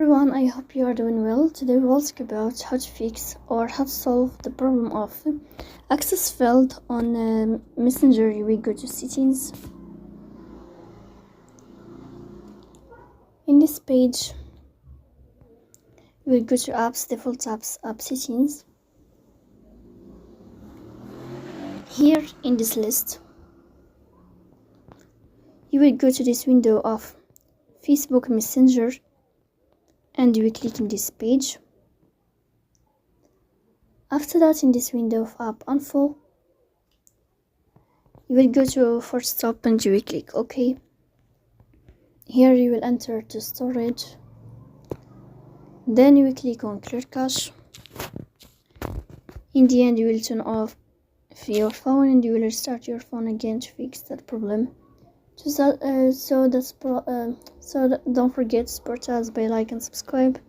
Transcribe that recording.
Everyone, I hope you are doing well. Today we will talk about how to fix or how to solve the problem of access failed on Messenger. We go to settings. In this page, we will go to apps, default apps, app settings. Here in this list, you will go to this window of Facebook Messenger and you will click in this page. After that, in this window of app info, you will go to force stop and you will click OK. Here you will enter to storage. Then you will click on clear cache. In the end, you will turn off your phone and you will restart your phone again to fix that problem. So don't forget to support us by like and subscribe.